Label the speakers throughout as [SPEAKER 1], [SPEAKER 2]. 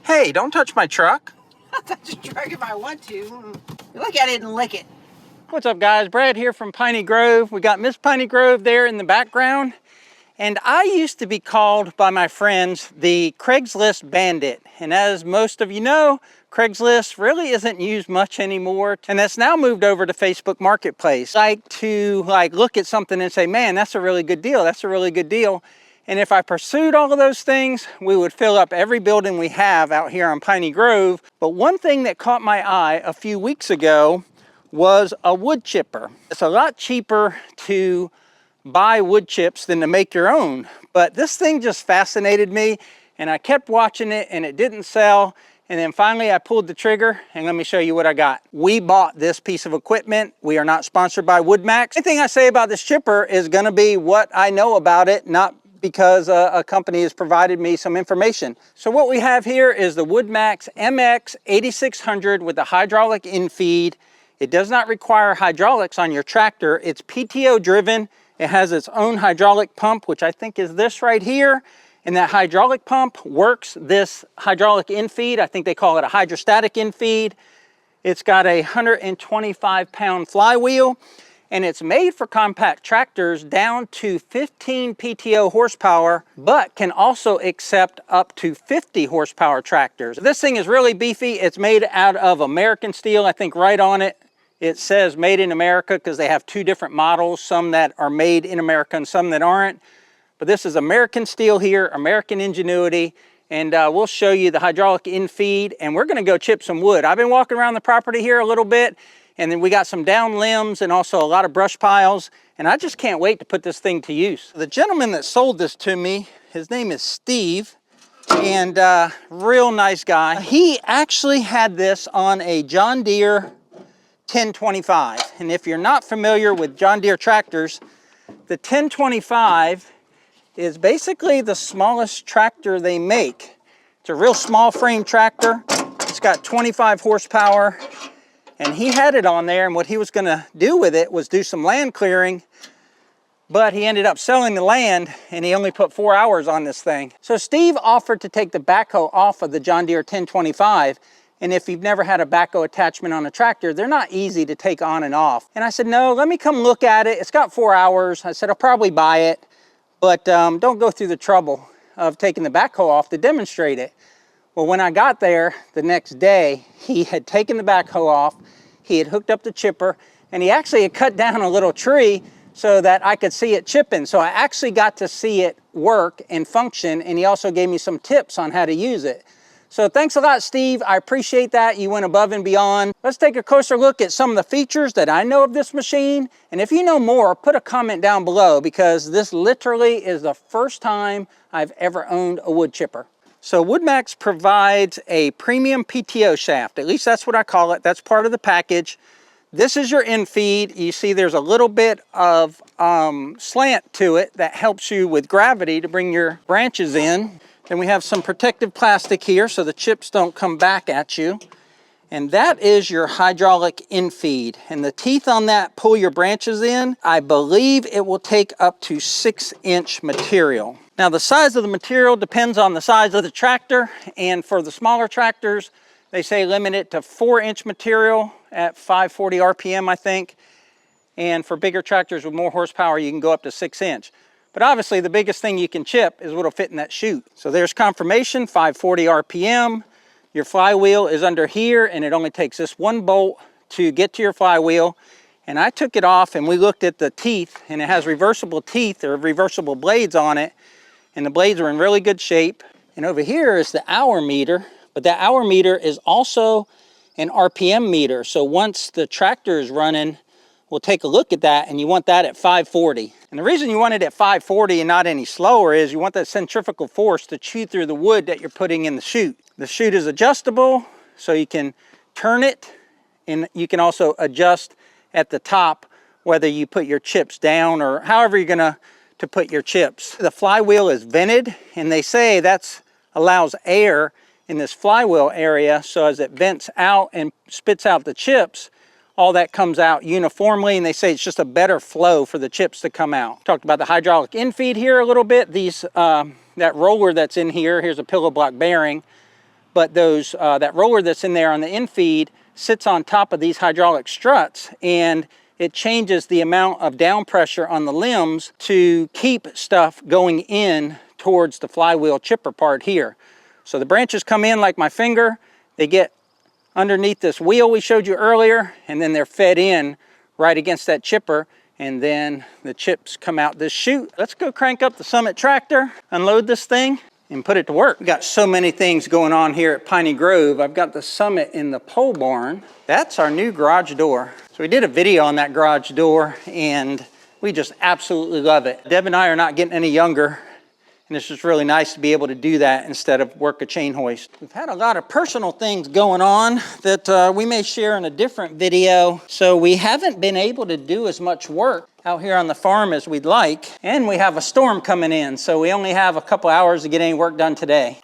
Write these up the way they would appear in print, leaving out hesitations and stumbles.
[SPEAKER 1] Hey, don't touch my truck.
[SPEAKER 2] I'll touch your truck if I want to. Look at it and lick it.
[SPEAKER 1] What's up, guys? Brad here from Piney Grove. We got Miss Piney Grove there in the background. And I used to be called by my friends the Craigslist Bandit. And as most of you know, Craigslist really isn't used much anymore. And that's now moved over to Facebook Marketplace. I like to look at something and say, man, that's a really good deal. That's a really good deal. And if I pursued all of those things, we would fill up every building we have out here on Piney Grove. But one thing that caught my eye a few weeks ago was a wood chipper. It's a lot cheaper to buy wood chips than to make your own. But this thing just fascinated me, and I kept watching it and it didn't sell. And then finally I pulled the trigger, and let me show you what I got. We bought this piece of equipment. We are not sponsored by WoodMaxx. Anything I say about this chipper is gonna be what I know about it, not because a company has provided me some information. So what we have here is the WoodMaxx MX 8600 with the hydraulic infeed. It does not require hydraulics on your tractor. It's PTO driven. It has its own hydraulic pump, which I think is this right here. And that hydraulic pump works this hydraulic infeed. I think they call it a hydrostatic infeed. It's got a 125-pound flywheel, and it's made for compact tractors down to 15 PTO horsepower, but can also accept up to 50 horsepower tractors. This thing is really beefy. It's made out of American steel. I think right on it, it says made in America, because they have two different models, some that are made in America and some that aren't. But this is American steel here, American ingenuity, and we'll show you the hydraulic infeed, and we're gonna go chip some wood. I've been walking around the property here a little bit, and then we got some down limbs and also a lot of brush piles, and I just can't wait to put this thing to use. The gentleman that sold this to me, his name is Steve, and real nice guy. He actually had this on a John Deere 1025. And if you're not familiar with John Deere tractors, the 1025 is basically the smallest tractor they make. It's a real small frame tractor. It's got 25 horsepower, and he had it on there, and what he was gonna do with it was do some land clearing, but he ended up selling the land, and he only put 4 hours on this thing. So Steve offered to take the backhoe off of the John Deere 1025, and if you've never had a backhoe attachment on a tractor, they're not easy to take on and off. And I said, no, let me come look at it. It's got 4 hours. I said, I'll probably buy it, but don't go through the trouble of taking the backhoe off to demonstrate it. Well, when I got there the next day, he had taken the backhoe off, he had hooked up the chipper, and he actually had cut down a little tree so that I could see it chipping. So I actually got to see it work and function, and he also gave me some tips on how to use it. So thanks a lot, Steve. I appreciate that. You went above and beyond. Let's take a closer look at some of the features that I know of this machine. And if you know more, put a comment down below, because this literally is the first time I've ever owned a wood chipper. So WoodMaxx provides a premium PTO shaft. At least that's what I call it. That's part of the package. This is your infeed. You see there's a little bit of slant to it that helps you with gravity to bring your branches in. Then we have some protective plastic here so the chips don't come back at you. And that is your hydraulic infeed. And the teeth on that pull your branches in. I believe it will take up to 6-inch material. Now the size of the material depends on the size of the tractor. And for the smaller tractors, they say limit it to 4-inch material at 540 RPM, I think. And for bigger tractors with more horsepower, you can go up to 6-inch. But obviously the biggest thing you can chip is what'll fit in that chute. So there's confirmation, 540 RPM. Your flywheel is under here, and it only takes this one bolt to get to your flywheel. And I took it off and we looked at the teeth, and it has reversible teeth or reversible blades on it. And the blades are in really good shape. And over here is the hour meter, but that hour meter is also an RPM meter. So once the tractor is running, we'll take a look at that, and you want that at 540. And the reason you want it at 540 and not any slower is you want that centrifugal force to chew through the wood that you're putting in the chute. The chute is adjustable, so you can turn it, and you can also adjust at the top whether you put your chips down or however you're gonna to put your chips. The flywheel is vented, and they say that allows air in this flywheel area, so as it vents out and spits out the chips, all that comes out uniformly, and they say it's just a better flow for the chips to come out. Talked about the hydraulic infeed here a little bit. These that roller that's in here, here's a pillow block bearing. but those that roller that's in there on the infeed sits on top of these hydraulic struts, and it changes the amount of down pressure on the limbs to keep stuff going in towards the flywheel chipper part here. So the branches come in like my finger, they get underneath this wheel we showed you earlier, and then they're fed in right against that chipper, and then the chips come out this chute. Let's go crank up the Summit tractor, unload this thing, and put it to work. We got so many things going on here at Piney Grove. I've got the Summit in the pole barn. That's our new garage door. So we did a video on that garage door, and we just absolutely love it. Deb and I are not getting any younger, and it's just really nice to be able to do that instead of work a chain hoist. We've had a lot of personal things going on that we may share in a different video. So we haven't been able to do as much work out here on the farm as we'd like. And we have a storm coming in, so we only have a couple hours to get any work done today.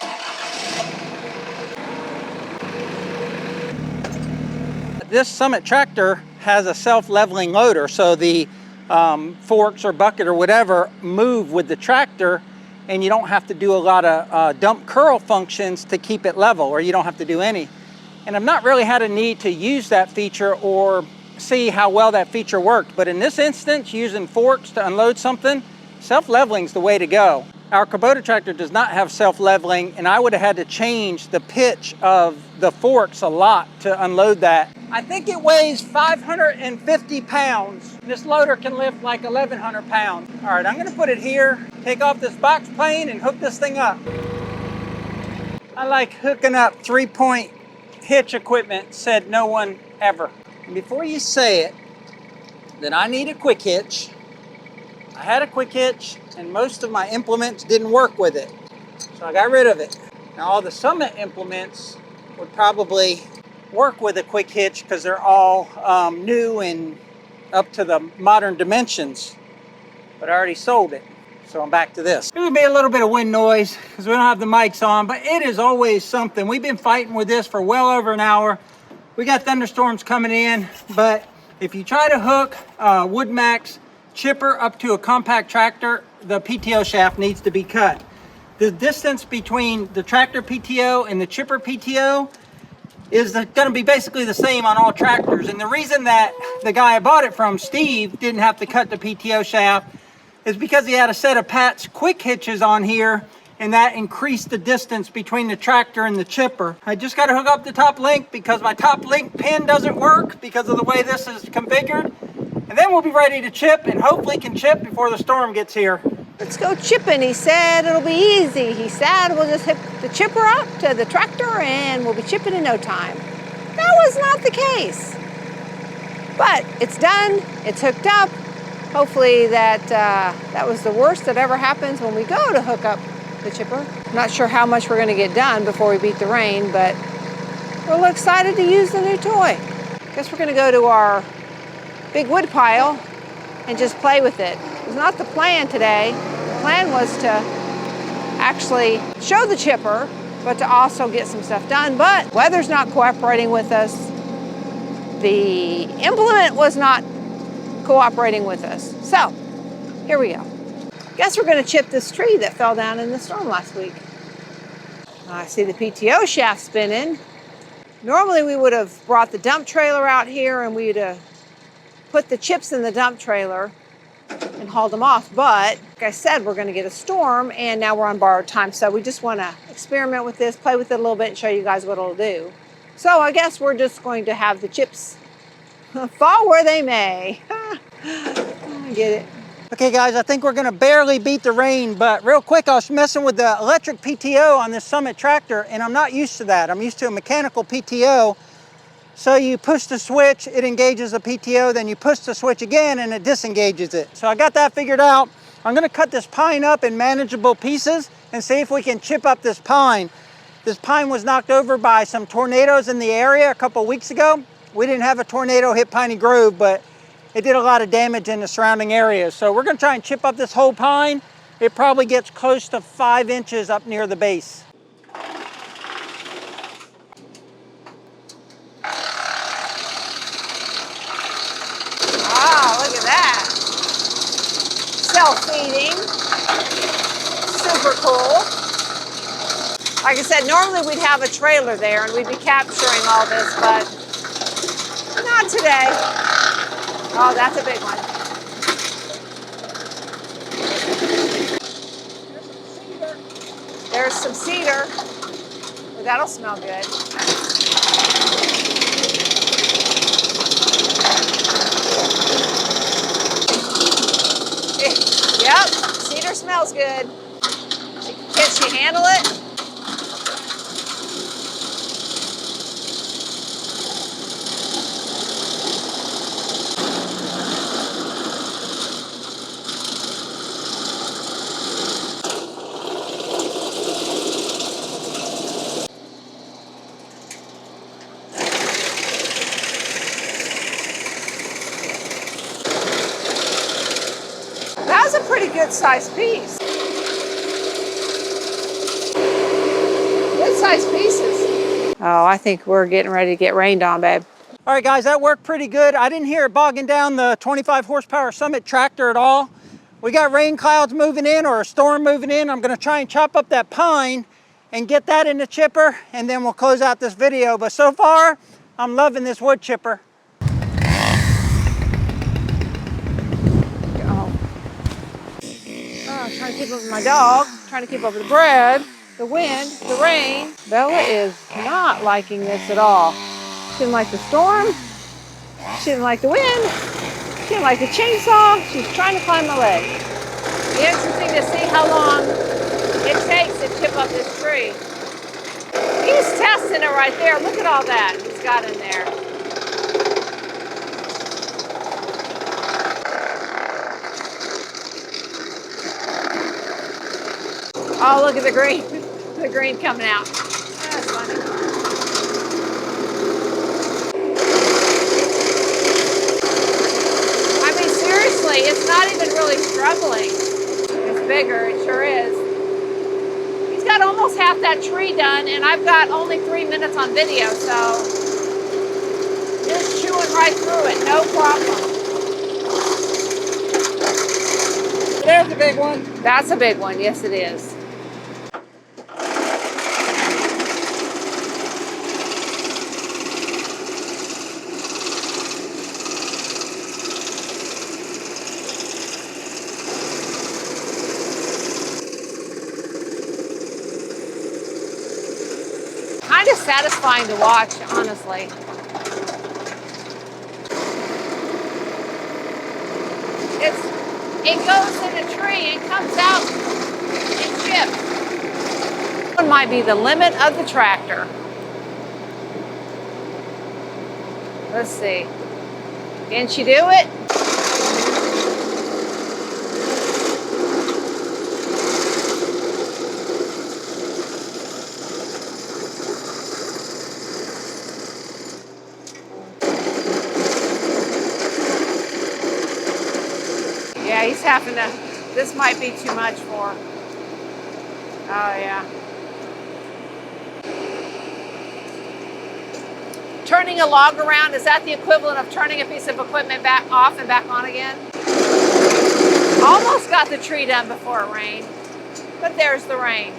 [SPEAKER 1] This Summit tractor has a self-leveling loader, so the forks or bucket or whatever move with the tractor, and you don't have to do a lot of dump curl functions to keep it level, or you don't have to do any. And I've not really had a need to use that feature or see how well that feature worked, but in this instance, using forks to unload something, self-leveling is the way to go. Our Kubota tractor does not have self-leveling, and I would have had to change the pitch of the forks a lot to unload that. I think it weighs 550 pounds. This loader can lift like 1,100 pounds. All right, I'm gonna put it here, take off this box plane, and hook this thing up. I like hooking up 3-point hitch equipment, said no one ever. And before you say it, that I need a quick hitch, I had a quick hitch, and most of my implements didn't work with it. So I got rid of it. Now all the Summit implements would probably work with a quick hitch because they're all new and up to the modern dimensions, but I already sold it. So I'm back to this. There's gonna be a little bit of wind noise because we don't have the mics on, but it is always something. We've been fighting with this for well over an hour. We got thunderstorms coming in, but if you try to hook a WoodMaxx chipper up to a compact tractor, the PTO shaft needs to be cut. The distance between the tractor PTO and the chipper PTO is going to be basically the same on all tractors. And the reason that the guy I bought it from, Steve, didn't have to cut the PTO shaft is because he had a set of Pat's quick hitches on here, and that increased the distance between the tractor and the chipper. I just got to hook up the top link because my top link pin doesn't work because of the way this is configured. And then we'll be ready to chip, and hopefully can chip before the storm gets here.
[SPEAKER 3] Let's go chipping. He said it'll be easy. He said we'll just hook the chipper up to the tractor and we'll be chipping in no time. That was not the case. But it's done, it's hooked up. Hopefully that was the worst that ever happens when we go to hook up the chipper. I'm not sure how much we're gonna get done before we beat the rain, but we're excited to use the new toy. Guess we're gonna go to our big wood pile and just play with it. It was not the plan today. The plan was to actually show the chipper, but to also get some stuff done. But weather's not cooperating with us. The implement was not cooperating with us. So here we go. Guess we're gonna chip this tree that fell down in the storm last week. I see the PTO shaft spinning. Normally we would have brought the dump trailer out here and we'd have put the chips in the dump trailer and hauled them off. But like I said, we're gonna get a storm and now we're on borrowed time. So we just wanna experiment with this, play with it a little bit and show you guys what it'll do. So I guess we're just going to have the chips fall where they may. I get it.
[SPEAKER 1] Okay guys, I think we're gonna barely beat the rain, but real quick, I was messing with the electric PTO on this Summit tractor and I'm not used to that. I'm used to a mechanical PTO. So you push the switch, it engages the PTO, then you push the switch again and it disengages it. So I got that figured out. I'm gonna cut this pine up in manageable pieces and see if we can chip up this pine. This pine was knocked over by some tornadoes in the area a couple weeks ago. We didn't have a tornado hit Piney Grove, but it did a lot of damage in the surrounding areas. So we're gonna try and chip up this whole pine. It probably gets close to 5 inches up near the base.
[SPEAKER 3] Wow, look at that. Self-feeding. Super cool. Like I said, normally we'd have a trailer there and we'd be capturing all this, but not today. Oh, that's a big one. There's some cedar. Well, that'll smell good. Yep, cedar smells good. Can she handle it? That was a pretty good sized piece. Good sized pieces. Oh, I think we're getting ready to get rained on, babe.
[SPEAKER 1] All right, guys, that worked pretty good. I didn't hear it bogging down the 25 horsepower Summit tractor at all. We got rain clouds moving in or a storm moving in. I'm gonna try and chop up that pine and get that in the chipper, and then we'll close out this video. But so far, I'm loving this wood chipper.
[SPEAKER 3] Trying to keep up with my dog, trying to keep up with the bread, the wind, the rain. Bella is not liking this at all. She didn't like the storm. She didn't like the wind. She didn't like the chainsaw. She's trying to climb my leg. Interesting to see how long it takes to chip up this tree. He's testing it right there. Look at all that he's got in there. Oh, look at the green coming out. That's funny. I mean, seriously, it's not even really struggling. It's bigger, it sure is. He's got almost half that tree done, and I've got only 3 minutes on video, so just chewing right through it, no problem.
[SPEAKER 1] There's a big one.
[SPEAKER 3] That's a big one, yes it is. Kind of satisfying to watch, honestly. It goes in a tree and comes out in chips. One might be the limit of the tractor. Let's see. Can she do it? Yeah, he's having to, this might be too much for him. Oh yeah. Turning a log around, is that the equivalent of turning a piece of equipment back off and back on again? Almost got the tree done before it rained, but there's the rain.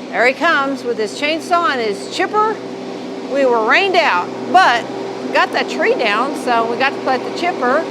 [SPEAKER 3] There he comes with his chainsaw and his chipper. We were rained out, but got that tree down, so we got to put the chipper,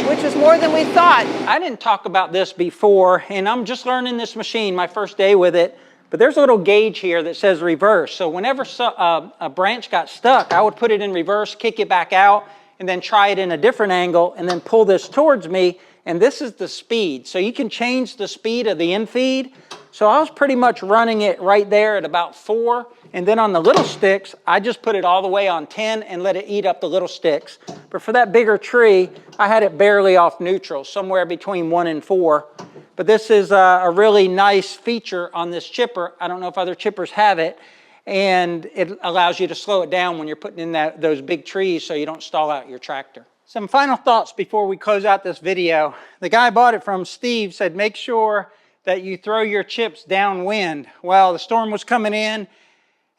[SPEAKER 3] which was more than we thought.
[SPEAKER 1] I didn't talk about this before, and I'm just learning this machine, my first day with it, but there's a little gauge here that says reverse. So whenever a branch got stuck, I would put it in reverse, kick it back out, and then try it in a different angle, and then pull this towards me, and this is the speed. So you can change the speed of the infeed. So I was pretty much running it right there at about 4, and then on the little sticks, I just put it all the way on 10 and let it eat up the little sticks. But for that bigger tree, I had it barely off neutral, somewhere between 1 and 4. But this is a really nice feature on this chipper. I don't know if other chippers have it, and it allows you to slow it down when you're putting in those big trees so you don't stall out your tractor. Some final thoughts before we close out this video. The guy I bought it from, Steve, said make sure that you throw your chips downwind. Well, the storm was coming in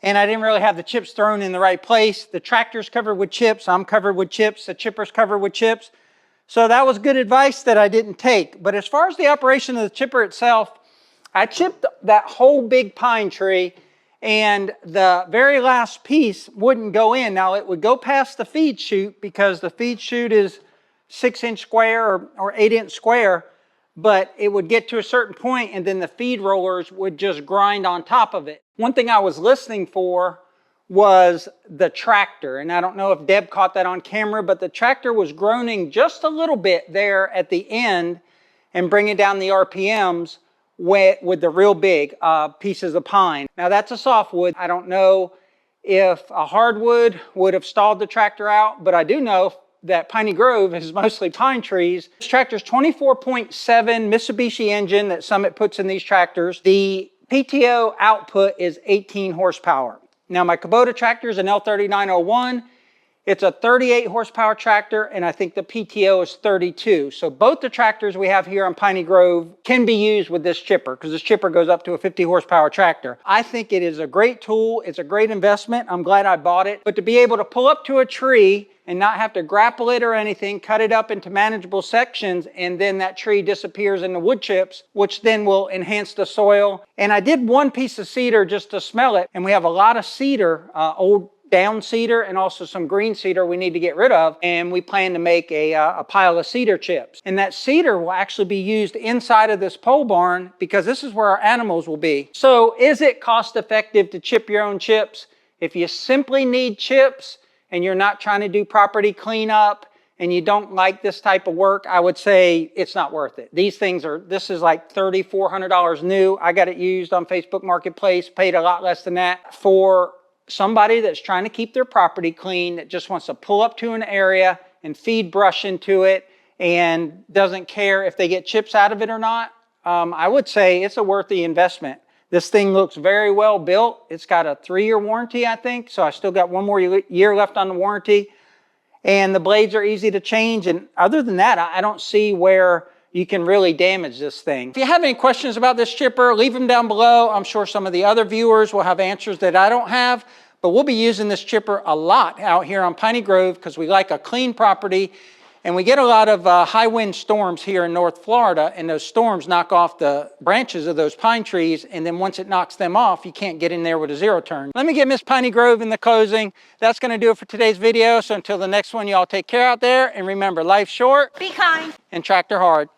[SPEAKER 1] and I didn't really have the chips thrown in the right place. The tractor's covered with chips, I'm covered with chips, the chipper's covered with chips. So that was good advice that I didn't take. But as far as the operation of the chipper itself, I chipped that whole big pine tree and the very last piece wouldn't go in. Now it would go past the feed chute because the feed chute is 6-inch square or 8-inch square, but it would get to a certain point and then the feed rollers would just grind on top of it. One thing I was listening for was the tractor, and I don't know if Deb caught that on camera, but the tractor was groaning just a little bit there at the end and bringing down the RPMs with the real big pieces of pine. Now that's a softwood. I don't know if a hardwood would have stalled the tractor out, but I do know that Piney Grove is mostly pine trees. This tractor's 24.7 Mitsubishi engine that Summit puts in these tractors. The PTO output is 18 horsepower. Now my Kubota tractor is an L3901. It's a 38 horsepower tractor, and I think the PTO is 32. So both the tractors we have here on Piney Grove can be used with this chipper because this chipper goes up to a 50 horsepower tractor. I think it is a great tool. It's a great investment. I'm glad I bought it. But to be able to pull up to a tree and not have to grapple it or anything, cut it up into manageable sections, and then that tree disappears in the wood chips, which then will enhance the soil. And I did one piece of cedar just to smell it, and we have a lot of cedar, old down cedar and also some green cedar we need to get rid of, and we plan to make a pile of cedar chips. And that cedar will actually be used inside of this pole barn because this is where our animals will be. So is it cost effective to chip your own chips? If you simply need chips and you're not trying to do property cleanup and you don't like this type of work, I would say it's not worth it. These things this is like $300, $400 new. I got it used on Facebook Marketplace, paid a lot less than that. For somebody that's trying to keep their property clean, that just wants to pull up to an area and feed brush into it and doesn't care if they get chips out of it or not, I would say it's a worthy investment. This thing looks very well built. It's got a 3-year warranty, I think, so I still got 1 more year left on the warranty. And the blades are easy to change, and other than that, I don't see where you can really damage this thing. If you have any questions about this chipper, leave them down below. I'm sure some of the other viewers will have answers that I don't have, but we'll be using this chipper a lot out here on Piney Grove because we like a clean property, and we get a lot of high wind storms here in North Florida, and those storms knock off the branches of those pine trees, and then once it knocks them off, you can't get in there with a zero turn. Let me get Miss Piney Grove in the closing. That's gonna do it for today's video, so until the next one, y'all take care out there, and remember, life's short,
[SPEAKER 3] Be kind.
[SPEAKER 1] and tractor hard.